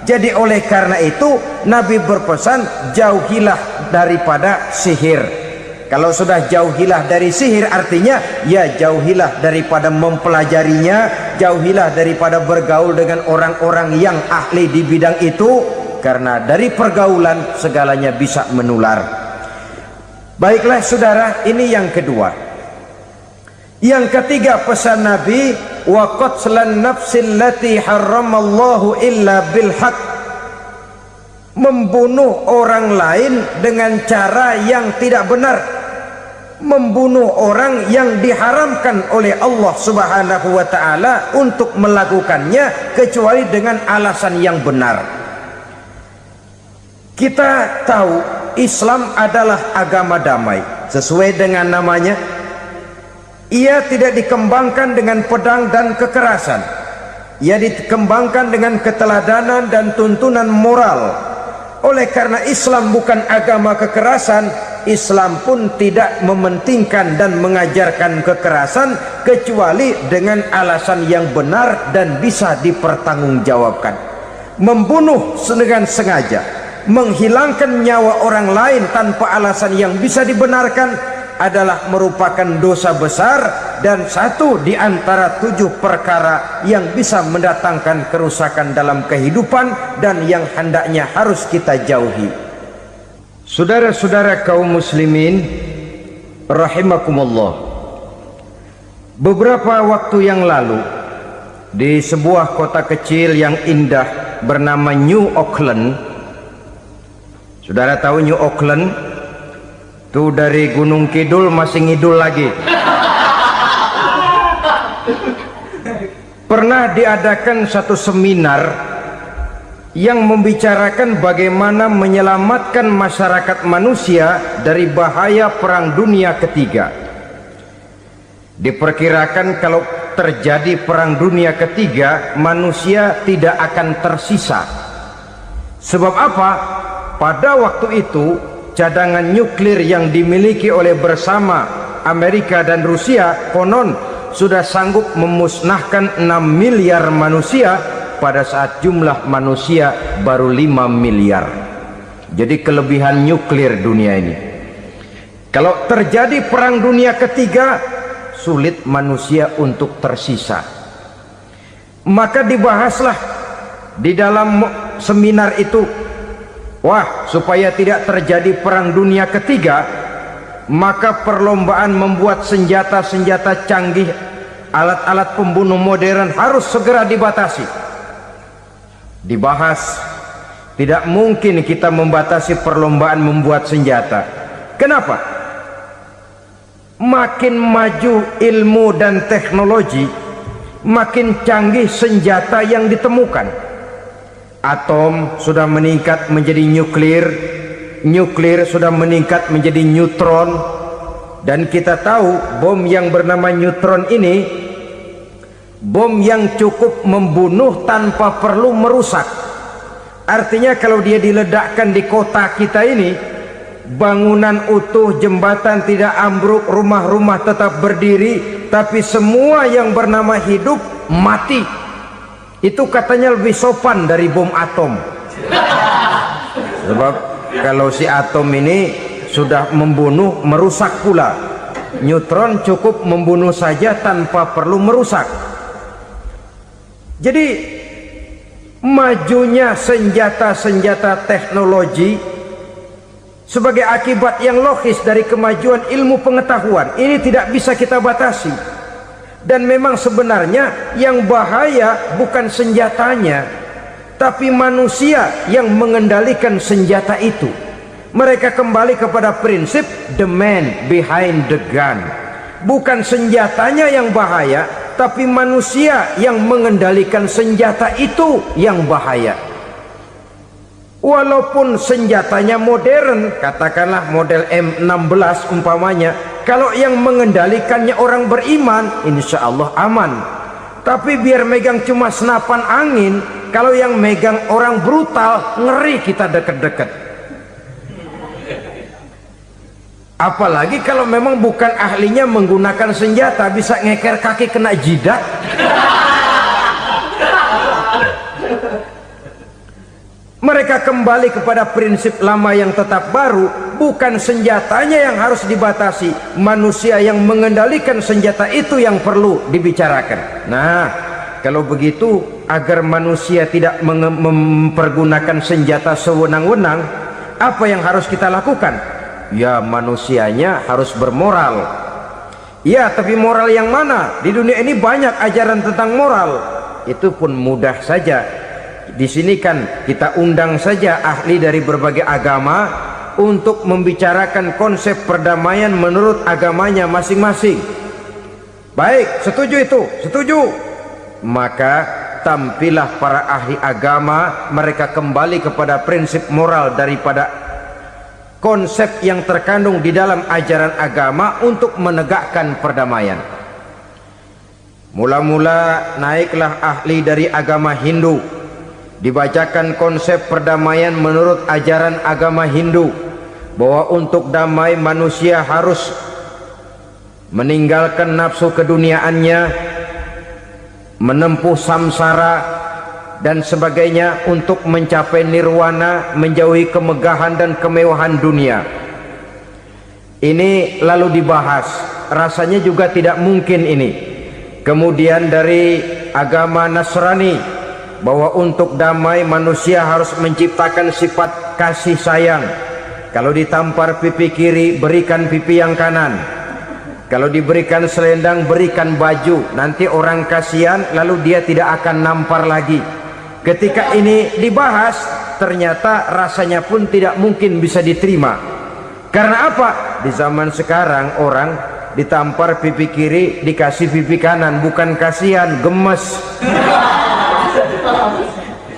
Jadi oleh karena itu Nabi berpesan, jauhilah daripada sihir. Kalau sudah jauhilah dari sihir, artinya ya jauhilah daripada mempelajarinya, jauhilah daripada bergaul dengan orang-orang yang ahli di bidang itu, karena dari pergaulan segalanya bisa menular. Baiklah saudara, ini yang kedua. Yang ketiga pesan Nabi, wa qatlan nafsil lati harramallahu illa bil haqq. Membunuh orang lain dengan cara yang tidak benar, membunuh orang yang diharamkan oleh Allah Subhanahu wa taala untuk melakukannya kecuali dengan alasan yang benar. Kita tahu Islam adalah agama damai, sesuai dengan namanya. Ia tidak dikembangkan dengan pedang dan kekerasan. Ia dikembangkan dengan keteladanan dan tuntunan moral. Oleh karena Islam bukan agama kekerasan, Islam pun tidak mementingkan dan mengajarkan kekerasan kecuali dengan alasan yang benar dan bisa dipertanggungjawabkan. Membunuh dengan sengaja, menghilangkan nyawa orang lain tanpa alasan yang bisa dibenarkan adalah merupakan dosa besar dan satu di antara 7 perkara yang bisa mendatangkan kerusakan dalam kehidupan dan yang hendaknya harus kita jauhi. Saudara-saudara kaum muslimin rahimakumullah, beberapa waktu yang lalu di sebuah kota kecil yang indah bernama New Auckland. Saudara tahu New Auckland? Itu dari Gunung Kidul masih ngidul lagi. Pernah diadakan satu seminar yang membicarakan bagaimana menyelamatkan masyarakat manusia dari bahaya Perang Dunia Ketiga. Diperkirakan kalau terjadi Perang Dunia Ketiga, manusia tidak akan tersisa. Sebab apa? Pada waktu itu cadangan nuklir yang dimiliki oleh bersama Amerika dan Rusia konon sudah sanggup memusnahkan 6 miliar manusia pada saat jumlah manusia baru 5 miliar. Jadi kelebihan nuklir dunia ini. Kalau terjadi Perang Dunia Ketiga, sulit manusia untuk tersisa. Maka dibahaslah di dalam seminar itu, wah, supaya tidak terjadi Perang Dunia Ketiga, maka perlombaan membuat senjata-senjata canggih, alat-alat pembunuh modern harus segera dibatasi. Dibahas, tidak mungkin kita membatasi perlombaan membuat senjata. Kenapa? Makin maju ilmu dan teknologi, makin canggih senjata yang ditemukan. Atom sudah meningkat menjadi nuklir, nuklir sudah meningkat menjadi neutron, dan kita tahu bom yang bernama neutron ini bom yang cukup membunuh tanpa perlu merusak. Artinya kalau dia diledakkan di kota kita ini, bangunan utuh, jembatan tidak ambruk, rumah-rumah tetap berdiri, tapi semua yang bernama hidup mati. Itu katanya lebih sopan dari bom atom. Sebab kalau si atom ini sudah membunuh, merusak pula. Neutron cukup membunuh saja tanpa perlu merusak. Jadi majunya senjata-senjata teknologi sebagai akibat yang logis dari kemajuan ilmu pengetahuan ini tidak bisa kita batasi. Dan memang sebenarnya yang bahaya bukan senjatanya, tapi manusia yang mengendalikan senjata itu. Mereka kembali kepada prinsip the man behind the gun. Bukan senjatanya yang bahaya, tapi manusia yang mengendalikan senjata itu yang bahaya. Walaupun senjatanya modern, katakanlah model M16 umpamanya, Kalau yang mengendalikannya orang beriman, insya Allah aman. Tapi biar megang cuma senapan angin, kalau yang megang orang brutal, ngeri kita deket-deket. Apalagi kalau memang bukan ahlinya menggunakan senjata, bisa ngeker kaki kena jidat. Mereka kembali kepada prinsip lama yang tetap baru. Bukan senjatanya yang harus dibatasi, manusia yang mengendalikan senjata itu yang perlu dibicarakan. Nah, kalau begitu, agar manusia tidak mempergunakan senjata sewenang-wenang, apa yang harus kita lakukan? Ya, manusianya harus bermoral. Ya, tapi moral yang mana? Di dunia ini banyak ajaran tentang moral. Itu pun mudah saja. Di sini kan kita undang saja ahli dari berbagai agama untuk membicarakan konsep perdamaian menurut agamanya masing-masing. Baik, setuju itu? Setuju. Maka tampillah para ahli agama, mereka kembali kepada prinsip moral daripada konsep yang terkandung di dalam ajaran agama untuk menegakkan perdamaian. Mula-mula naiklah ahli dari agama Hindu, dibacakan konsep perdamaian menurut ajaran agama Hindu, bahwa untuk damai manusia harus meninggalkan nafsu keduniaannya, menempuh samsara dan sebagainya untuk mencapai nirwana, menjauhi kemegahan dan kemewahan dunia. Ini lalu dibahas, rasanya juga tidak mungkin ini. Kemudian dari agama Nasrani, bahwa untuk damai manusia harus menciptakan sifat kasih sayang. Kalau ditampar pipi kiri, berikan pipi yang kanan. Kalau diberikan selendang, berikan baju. Nanti orang kasihan, lalu dia tidak akan nampar lagi. Ketika ini dibahas, ternyata rasanya pun tidak mungkin bisa diterima. Karena apa? Di zaman sekarang orang ditampar pipi kiri, dikasih pipi kanan. Bukan kasihan, gemes.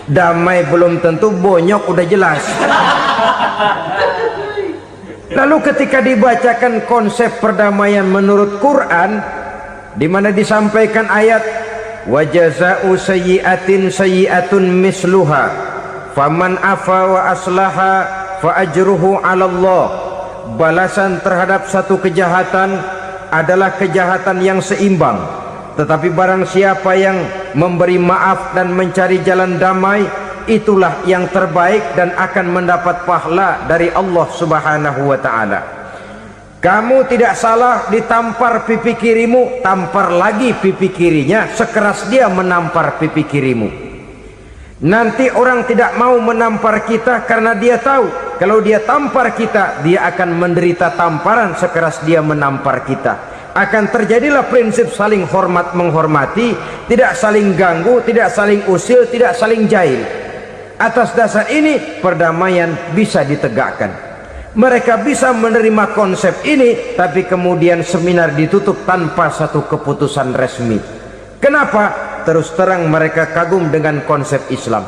Damai belum tentu, bonyok udah jelas. Lalu ketika dibacakan konsep perdamaian menurut Quran, di mana disampaikan ayat wa jazaa'u sayyi'atin sayyi'atun misluha faman afa wa aslaha fa ajruhu 'ala Allah. Balasan terhadap satu kejahatan adalah kejahatan yang seimbang, tetapi barang siapa yang memberi maaf dan mencari jalan damai, itulah yang terbaik dan akan mendapat pahala dari Allah Subhanahu wa ta'ala. Kamu tidak salah ditampar pipi kirimu, tampar lagi pipi kirinya sekeras dia menampar pipi kirimu. Nanti orang tidak mau menampar kita karena dia tahu kalau dia tampar kita, dia akan menderita tamparan sekeras dia menampar kita. Akan terjadilah prinsip saling hormat menghormati, tidak saling ganggu, tidak saling usil, tidak saling jahil. Atas dasar ini perdamaian bisa ditegakkan. Mereka bisa menerima konsep ini, tapi kemudian seminar ditutup tanpa satu keputusan resmi. Kenapa? Terus terang mereka kagum dengan konsep Islam,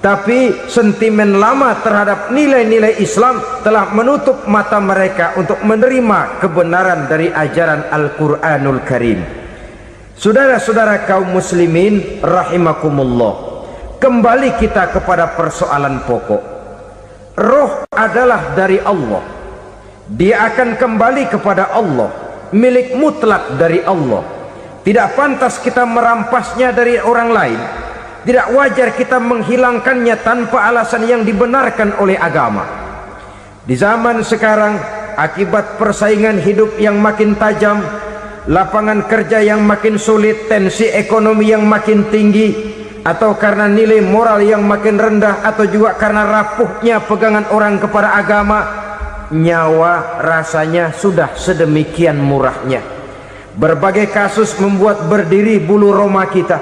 tapi sentimen lama terhadap nilai-nilai Islam telah menutup mata mereka untuk menerima kebenaran dari ajaran Al-Quranul Karim. Saudara-saudara kaum muslimin rahimakumullah, kembali kita kepada persoalan pokok. Roh adalah dari Allah, dia akan kembali kepada Allah, milik mutlak dari Allah. Tidak pantas kita merampasnya dari orang lain. Tidak wajar kita menghilangkannya tanpa alasan yang dibenarkan oleh agama. Di zaman sekarang, akibat persaingan hidup yang makin tajam, lapangan kerja yang makin sulit, tensi ekonomi yang makin tinggi, atau karena nilai moral yang makin rendah, atau juga karena rapuhnya pegangan orang kepada agama, nyawa rasanya sudah sedemikian murahnya. Berbagai kasus membuat berdiri bulu roma kita.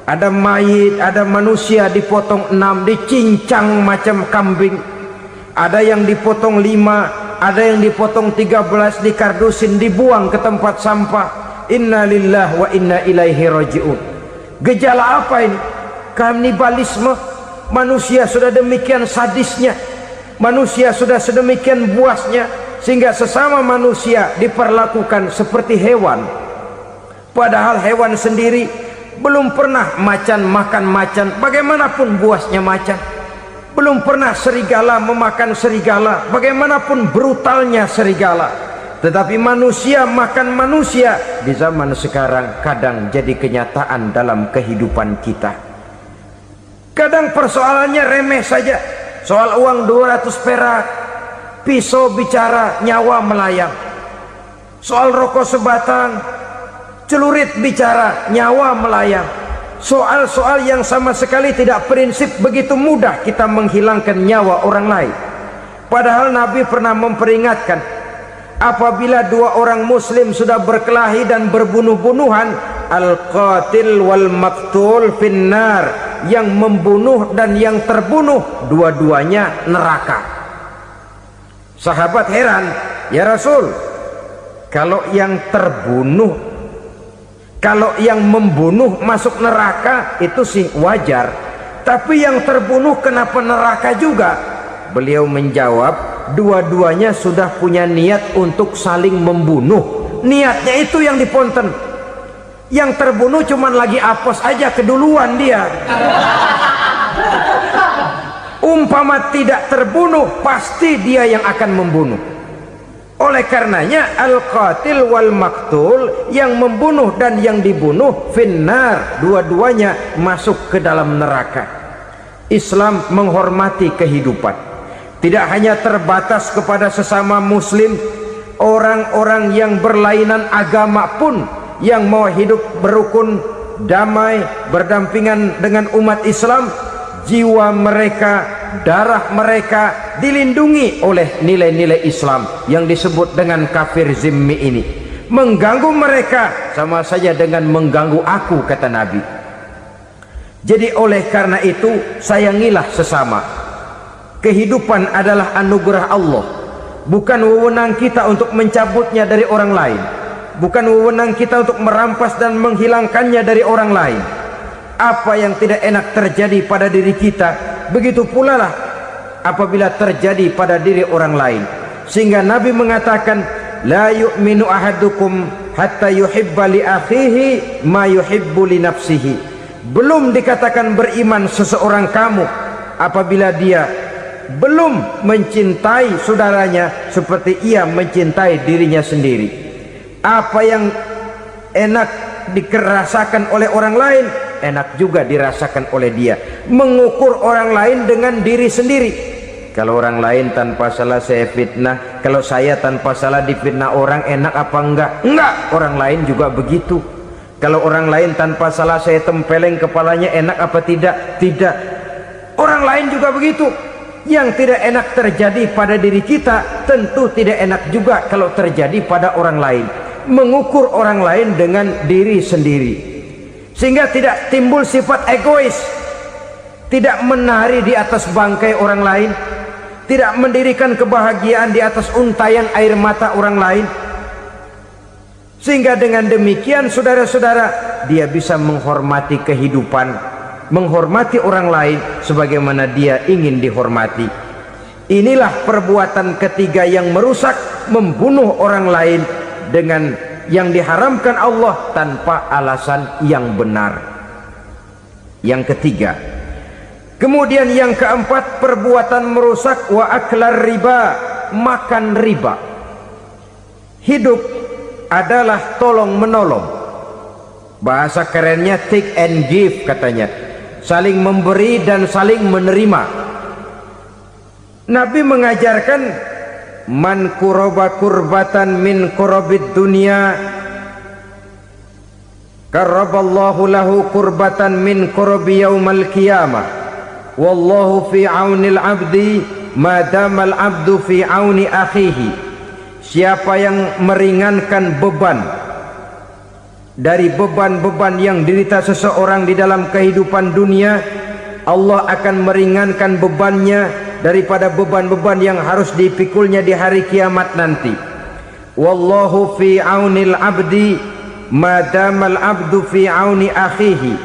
Ada mayit, ada manusia dipotong 6, dicincang macam kambing. Ada yang dipotong 5, ada yang dipotong 13, dikardusin, dibuang ke tempat sampah. Inna lillahi wa inna ilaihi raji'un. Gejala apa ini? Kanibalisme. Manusia sudah demikian sadisnya, manusia sudah sedemikian buasnya, sehingga sesama manusia diperlakukan seperti hewan. Padahal hewan sendiri belum pernah macan makan macan, bagaimanapun buasnya macan. Belum pernah serigala memakan serigala, bagaimanapun brutalnya serigala. Tetapi manusia makan manusia di zaman sekarang kadang jadi kenyataan dalam kehidupan kita. Kadang persoalannya remeh saja, soal uang 200 perak, pisau bicara, nyawa melayang. Soal rokok sebatang, celurit bicara, nyawa melayang. Soal-soal yang sama sekali tidak prinsip, begitu mudah kita menghilangkan nyawa orang lain. Padahal Nabi pernah memperingatkan, apabila dua orang muslim sudah berkelahi dan berbunuh-bunuhan, al-qatil wal maqtul finnar, yang membunuh dan yang terbunuh dua-duanya neraka. Sahabat heran, ya Rasul, kalau yang terbunuh, kalau yang membunuh masuk neraka itu sih wajar, tapi yang terbunuh kenapa neraka juga? Beliau menjawab, dua-duanya sudah punya niat untuk saling membunuh. Niatnya itu yang diponten. Yang terbunuh cuman lagi apes aja, keduluan dia. Umpama tidak terbunuh, pasti dia yang akan membunuh. Oleh karenanya al-qatil wal maktul, yang membunuh dan yang dibunuh finnar, dua-duanya masuk ke dalam neraka. Islam menghormati kehidupan, tidak hanya terbatas kepada sesama muslim, orang-orang yang berlainan agama pun yang mau hidup berukun, damai, berdampingan dengan umat Islam, jiwa mereka, darah mereka dilindungi oleh nilai-nilai Islam yang disebut dengan kafir zimmi ini. Mengganggu mereka sama saja dengan mengganggu aku, kata Nabi. Jadi oleh karena itu, sayangilah sesama. Kehidupan adalah anugerah Allah, bukan wewenang kita untuk mencabutnya dari orang lain, bukan wewenang kita untuk merampas dan menghilangkannya dari orang lain. Apa yang tidak enak terjadi pada diri kita, begitu pula lah apabila terjadi pada diri orang lain. Sehingga Nabi mengatakan, la yu'minu ahadukum hatta yuhibba li akhihi ma yuhibbu li nafsihi. Belum dikatakan beriman seseorang kamu apabila dia belum mencintai saudaranya seperti ia mencintai dirinya sendiri. Apa yang enak dirasakan oleh orang lain, enak juga dirasakan oleh dia. Mengukur orang lain dengan diri sendiri. Kalau orang lain tanpa salah saya fitnah, kalau saya tanpa salah difitnah orang, enak apa enggak? Enggak, orang lain juga begitu. Kalau orang lain tanpa salah saya tempeleng kepalanya, enak apa tidak? Tidak. Orang lain juga begitu. Yang tidak enak terjadi pada diri kita, tentu tidak enak juga kalau terjadi pada orang lain. Mengukur orang lain dengan diri sendiri, sehingga tidak timbul sifat egois, tidak menari di atas bangkai orang lain, tidak mendirikan kebahagiaan di atas untayan air mata orang lain. Sehingga dengan demikian, saudara-saudara, dia bisa menghormati kehidupan, menghormati orang lain sebagaimana dia ingin dihormati. Inilah perbuatan ketiga yang merusak, membunuh orang lain dengan yang diharamkan Allah tanpa alasan yang benar. Yang ketiga. Kemudian yang keempat, perbuatan merusak wa aklar riba, makan riba. Hidup adalah tolong menolong. Bahasa kerennya take and give katanya, saling memberi dan saling menerima. Nabi mengajarkan, man kuraba kurbatan min kurabid dunya karaballahu lahu kurbatan min kurabi yaumal qiyamah, wallahu fi aunil abdi madamal abdu fi auni akhihi. Siapa yang meringankan beban dari beban-beban yang dirita seseorang di dalam kehidupan dunia, Allah akan meringankan bebannya daripada beban-beban yang harus dipikulnya di hari kiamat nanti. Wallahu fi aunil abdi madamal abdu fi auni akhihi.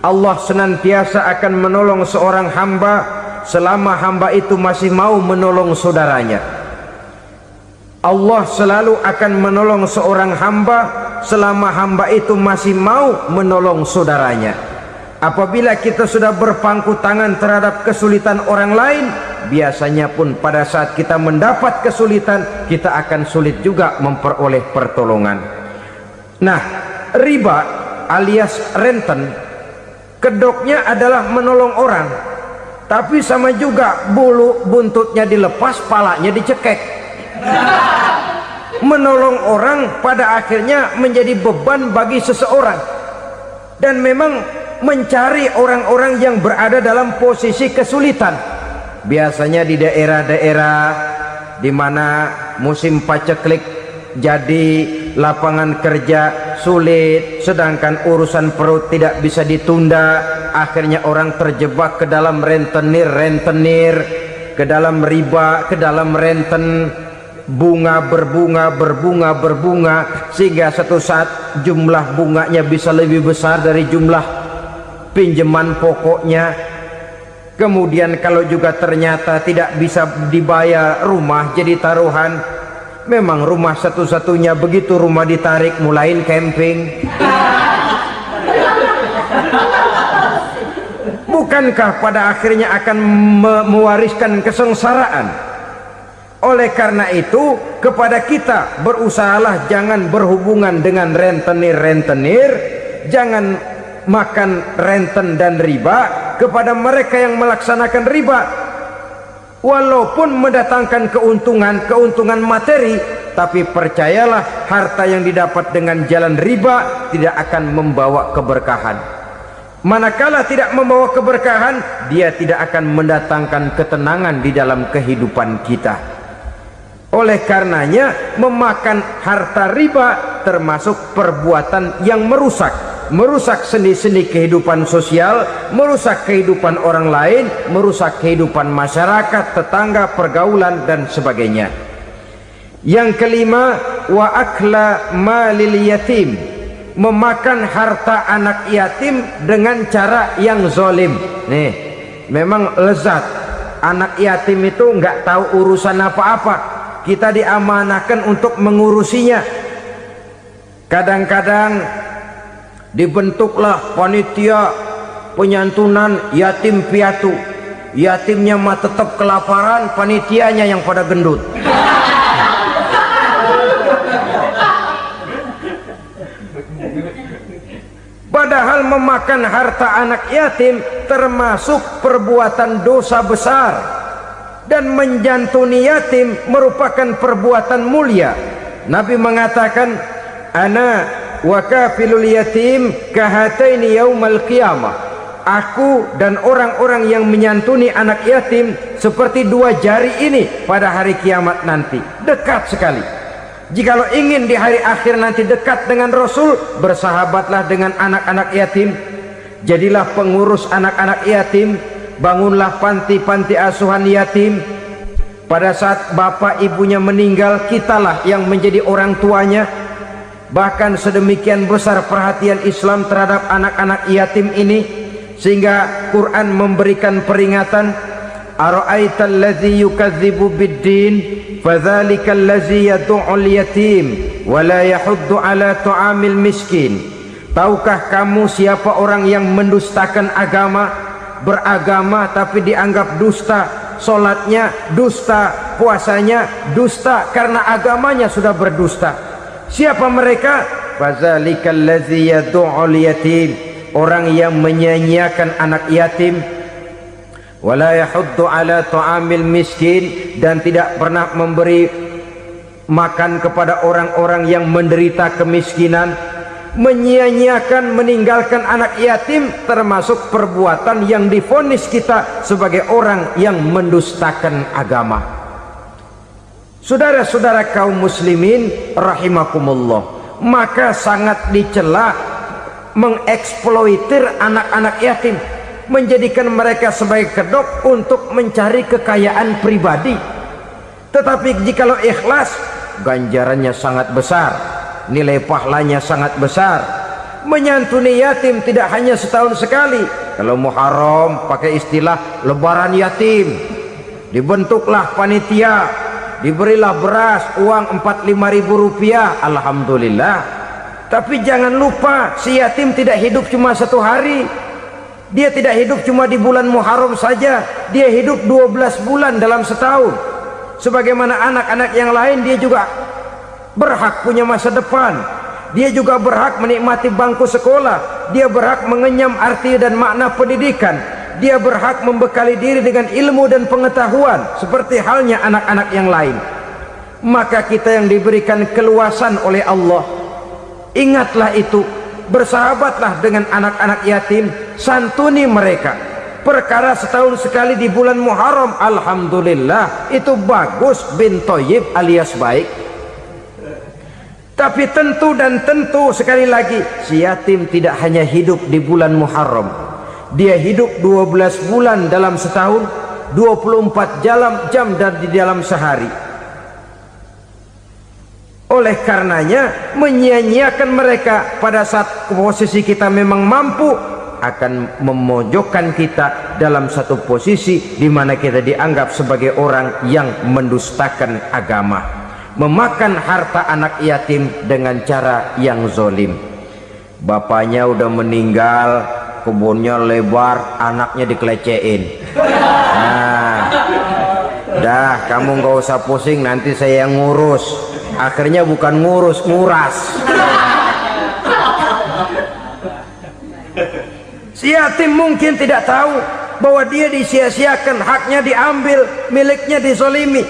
Allah senantiasa akan menolong seorang hamba selama hamba itu masih mau menolong saudaranya. Allah selalu akan menolong seorang hamba selama hamba itu masih mau menolong saudaranya. Apabila kita sudah berpangku tangan terhadap kesulitan orang lain, biasanya pun pada saat kita mendapat kesulitan, kita akan sulit juga memperoleh pertolongan. Nah, riba alias renten, kedoknya adalah menolong orang, tapi sama juga bulu buntutnya dilepas, palanya dicekek. Menolong orang pada akhirnya menjadi beban bagi seseorang, dan memang mencari orang-orang yang berada dalam posisi kesulitan, biasanya di daerah-daerah di mana musim paceklik, jadi lapangan kerja sulit, sedangkan urusan perut tidak bisa ditunda. Akhirnya orang terjebak ke dalam rentenir, ke dalam riba, ke dalam renten. Bunga berbunga, sehingga satu saat jumlah bunganya bisa lebih besar dari jumlah pinjaman pokoknya. Kemudian kalau juga ternyata tidak bisa dibayar, rumah jadi taruhan. Memang rumah satu-satunya, begitu rumah ditarik mulain camping. Bukankah pada akhirnya akan mewariskan kesengsaraan? Oleh karena itu, kepada kita berusahalah jangan berhubungan dengan rentenir, jangan makan renten dan riba. Kepada mereka yang melaksanakan riba, walaupun mendatangkan keuntungan materi, tapi percayalah, harta yang didapat dengan jalan riba tidak akan membawa keberkahan. Manakala tidak membawa keberkahan, dia tidak akan mendatangkan ketenangan di dalam kehidupan kita. Oleh karenanya, memakan harta riba termasuk perbuatan yang merusak sendi-sendi kehidupan sosial, merusak kehidupan orang lain, merusak kehidupan masyarakat, tetangga, pergaulan dan sebagainya. Yang kelima, wa akla malil yatim, memakan harta anak yatim dengan cara yang zalim. Nih, memang lezat. Anak yatim itu nggak tahu urusan apa-apa. Kita diamanahkan untuk mengurusinya. Kadang-kadang dibentuklah panitia penyantunan yatim piatu. Yatimnya mah tetap kelaparan, panitianya yang pada gendut. Padahal memakan harta anak yatim termasuk perbuatan dosa besar, dan menjantuni yatim merupakan perbuatan mulia. Nabi mengatakan, ana wa kafilul yatim kahataini yaumal qiyamah, aku dan orang-orang yang menyantuni anak yatim seperti dua jari ini pada hari kiamat nanti. Dekat sekali. Jikalau ingin di hari akhir nanti dekat dengan Rasul, bersahabatlah dengan anak-anak yatim, jadilah pengurus anak-anak yatim. Bangunlah panti-panti asuhan yatim. Pada saat bapak ibunya meninggal, kitalah yang menjadi orang tuanya. Bahkan sedemikian besar perhatian Islam terhadap anak-anak yatim ini, sehingga Quran memberikan peringatan, ara'aital ladzi yukadzibu biddin fadzalikal ladzi yad'ul yatim wa la yahuddu ala ta'amil miskin. Tahukah kamu siapa orang yang mendustakan agama? Beragama tapi dianggap dusta, solatnya dusta, puasanya dusta, karena agamanya sudah berdusta. Siapa mereka? Fazalikal ladzi yad'ul yatim, orang yang menyanyiakan anak yatim. Wala yahuddu ala ta'amil miskin, dan tidak pernah memberi makan kepada orang-orang yang menderita kemiskinan. Menyia-nyiakan, meninggalkan anak yatim termasuk perbuatan yang divonis kita sebagai orang yang mendustakan agama. Saudara-saudara kaum muslimin rahimakumullah, maka sangat dicela mengeksploitir anak-anak yatim, menjadikan mereka sebagai kedok untuk mencari kekayaan pribadi. Tetapi jikalau ikhlas, ganjarannya sangat besar, nilai pahalanya sangat besar. Menyantuni yatim tidak hanya setahun sekali. Kalau Muharram pakai istilah lebaran yatim, dibentuklah panitia diberilah beras, uang 4-5 ribu rupiah, alhamdulillah. Tapi jangan lupa, si yatim tidak hidup cuma 1 hari, dia tidak hidup cuma di bulan Muharram saja, dia hidup 12 bulan dalam setahun. Sebagaimana anak-anak yang lain, dia juga berhak punya masa depan, dia juga berhak menikmati bangku sekolah, dia berhak mengenyam arti dan makna pendidikan, dia berhak membekali diri dengan ilmu dan pengetahuan seperti halnya anak-anak yang lain. Maka kita yang diberikan keluasan oleh Allah, ingatlah itu, bersahabatlah dengan anak-anak yatim, santuni mereka. Perkara setahun sekali di bulan Muharram, alhamdulillah, itu bagus, bin Thayyib alias baik. Tapi tentu dan tentu, sekali lagi, si yatim tidak hanya hidup di bulan Muharram, dia hidup 12 bulan dalam setahun, 24 jam dan di dalam sehari. Oleh karenanya, menyia-nyiakan mereka pada saat posisi kita memang mampu akan memojokkan kita dalam satu posisi di mana kita dianggap sebagai orang yang mendustakan agama, memakan harta anak yatim dengan cara yang zolim. Bapaknya udah meninggal, kebunnya lebar, anaknya dikelecehin. Nah, dah kamu nggak usah pusing, nanti saya yang ngurus. Akhirnya bukan ngurus, nguras. Si yatim mungkin tidak tahu bahwa dia disia-siakan, haknya diambil, miliknya dizolimi.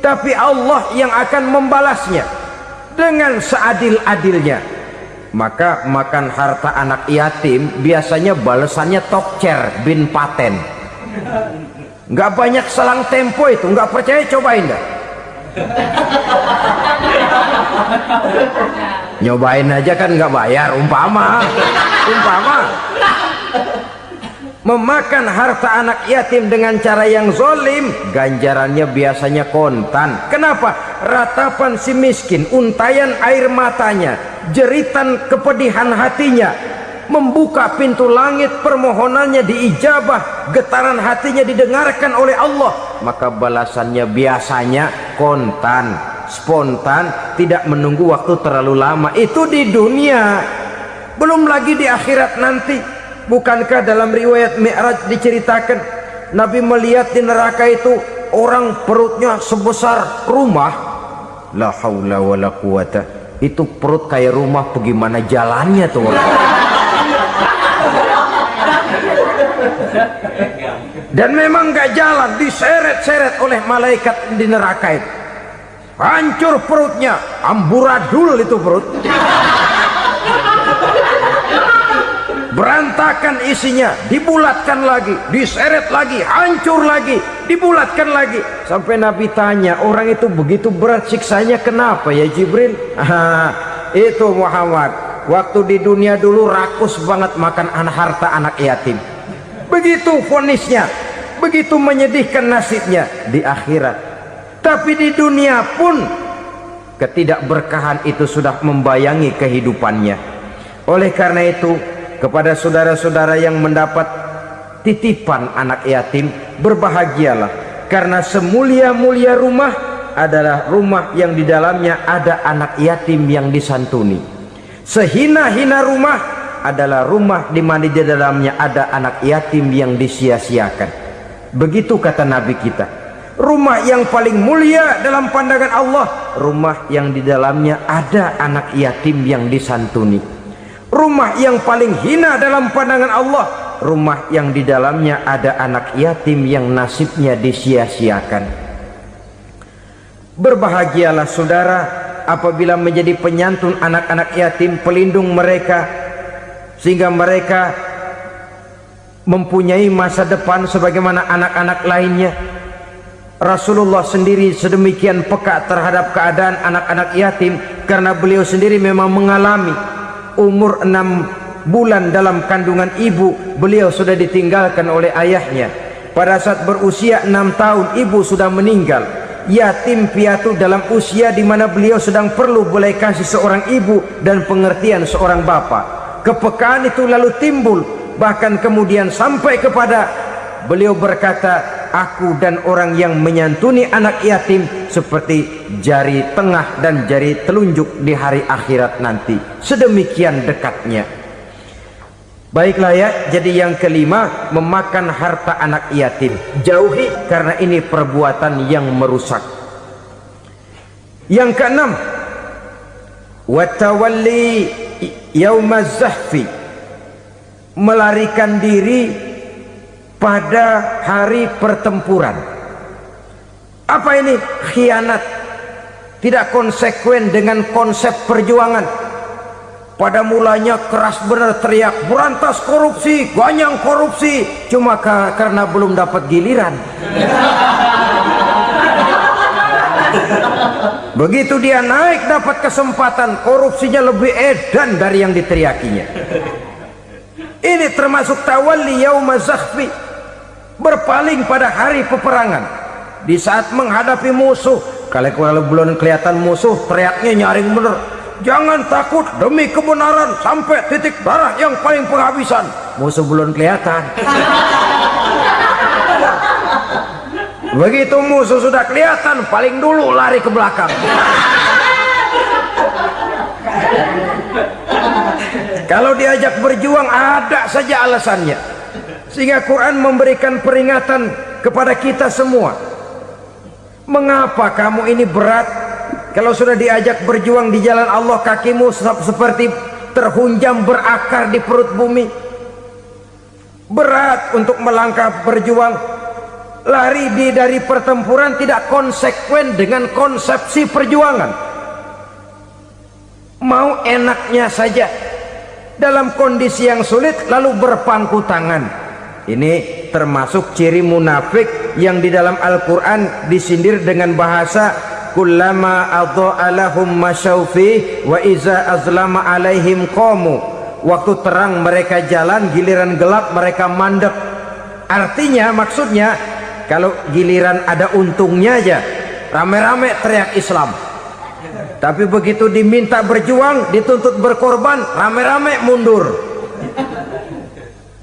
Tapi Allah yang akan membalasnya dengan seadil-adilnya. Maka makan harta anak yatim biasanya balasannya tokcer bin paten. Nggak banyak selang tempo itu, nggak percaya cobain dah. Nyobain aja kan nggak bayar, umpama memakan harta anak yatim dengan cara yang zolim, ganjarannya biasanya kontan. Kenapa? Ratapan si miskin, untayan air matanya, jeritan kepedihan hatinya, membuka pintu langit, permohonannya diijabah, getaran hatinya didengarkan oleh Allah, maka balasannya biasanya kontan, spontan, tidak menunggu waktu terlalu lama. Itu di dunia, belum lagi di akhirat nanti. Bukankah dalam riwayat Mi'raj diceritakan Nabi melihat di neraka itu orang perutnya sebesar rumah, la haula wala quwata, itu perut kayak rumah, bagaimana jalannya tuh orang? Dan memang gak jalan, diseret-seret oleh malaikat di neraka itu, hancur perutnya, amburadul itu perut, berantakan isinya, dibulatkan lagi, diseret lagi, hancur lagi, dibulatkan lagi. Sampai Nabi tanya, orang itu begitu berat siksanya kenapa ya Jibril? Itu Muhammad, waktu di dunia dulu rakus banget makan harta anak yatim. Begitu vonisnya, begitu menyedihkan nasibnya di akhirat. Tapi di dunia pun ketidakberkahan itu sudah membayangi kehidupannya. Oleh karena itu, kepada saudara-saudara yang mendapat titipan anak yatim, berbahagialah, karena semulia-mulia rumah adalah rumah yang di dalamnya ada anak yatim yang disantuni. Sehina-hina rumah adalah rumah di mana di dalamnya ada anak yatim yang disia-siakan. Begitu kata Nabi kita. Rumah yang paling mulia dalam pandangan Allah, rumah yang di dalamnya ada anak yatim yang disantuni. Rumah yang paling hina dalam pandangan Allah, rumah yang di dalamnya ada anak yatim yang nasibnya disia-siakan. Berbahagialah saudara apabila menjadi penyantun anak-anak yatim, pelindung mereka, sehingga mereka mempunyai masa depan sebagaimana anak-anak lainnya. Rasulullah sendiri sedemikian peka terhadap keadaan anak-anak yatim karena beliau sendiri memang mengalami. Umur 6 bulan dalam kandungan ibu, beliau sudah ditinggalkan oleh ayahnya. Pada saat berusia 6 tahun, ibu sudah meninggal. Yatim piatu dalam usia di mana beliau sedang perlu belas kasih seorang ibu dan pengertian seorang bapa. Kepekaan itu lalu timbul, bahkan kemudian sampai kepada beliau berkata, aku dan orang yang menyantuni anak yatim seperti jari tengah dan jari telunjuk di hari akhirat nanti. Sedemikian dekatnya. Baiklah ya, jadi yang kelima, memakan harta anak yatim. Jauhi, karena ini perbuatan yang merusak. Yang keenam, watawalli yaumaz zahfi, melarikan diri pada hari pertempuran. Apa ini? Khianat, tidak konsekuen dengan konsep perjuangan. Pada mulanya keras benar teriak berantas korupsi, ganyang korupsi, cuma karena belum dapat giliran. Begitu dia naik dapat kesempatan, korupsinya lebih edan dari yang diteriakinya. Ini termasuk tawalli yaumaz zahfi, berpaling pada hari peperangan. Di saat menghadapi musuh, kalau belum kelihatan musuh, teriaknya nyaring bener, jangan takut demi kebenaran sampai titik darah yang paling penghabisan. Musuh belum kelihatan. Begitu musuh sudah kelihatan, paling dulu lari ke belakang. Kalau diajak berjuang ada saja alasannya. Sehingga Quran memberikan peringatan kepada kita semua. Mengapa kamu ini berat? Kalau sudah diajak berjuang di jalan Allah, kakimu seperti terhunjam berakar di perut bumi. Berat untuk melangkah berjuang. Lari dari pertempuran tidak konsekuen dengan konsepsi perjuangan. Mau enaknya saja dalam kondisi yang sulit lalu berpangku tangan. Ini termasuk ciri munafik yang di dalam Al-Quran disindir dengan bahasa kullama adha'a lahum masyaufi wa iza azlama alaihim qamu. Waktu terang mereka jalan, giliran gelap mereka mandek. Artinya, maksudnya, kalau giliran ada untungnya aja rame-rame teriak Islam, tapi begitu diminta berjuang, dituntut berkorban, rame-rame mundur.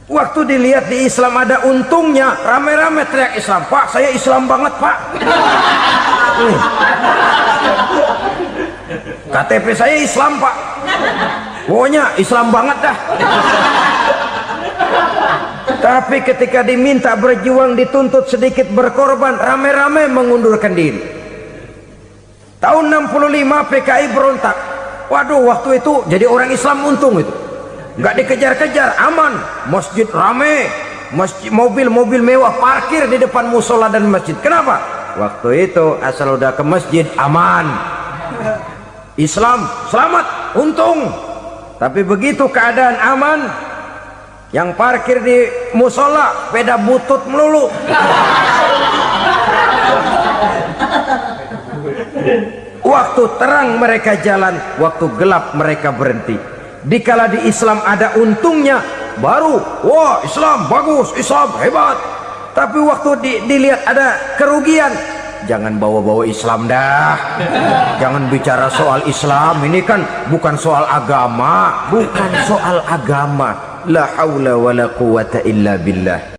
Waktu dilihat di Islam ada untungnya, rame-rame teriak Islam. Pak, saya Islam banget Pak. KTP saya Islam Pak, pokoknya Islam banget dah. Tapi ketika diminta berjuang, dituntut sedikit berkorban, rame-rame mengundurkan diri. Tahun 65 PKI berontak. Waduh, waktu itu jadi orang Islam untung itu. Nggak dikejar-kejar, aman. Masjid rame, mobil-mobil mewah parkir di depan musola dan masjid. Kenapa? Waktu itu asal udah ke masjid aman. Islam selamat, untung. Tapi begitu keadaan aman, yang parkir di musola sepeda butut melulu. Waktu terang mereka jalan, waktu gelap mereka berhenti. Dikala di Islam ada untungnya, baru wah Islam bagus, Islam hebat. Tapi waktu dilihat ada kerugian, jangan bawa-bawa Islam dah. Jangan bicara soal Islam, ini kan bukan soal agama. Bukan soal agama. La haula wa la quwata illa billah.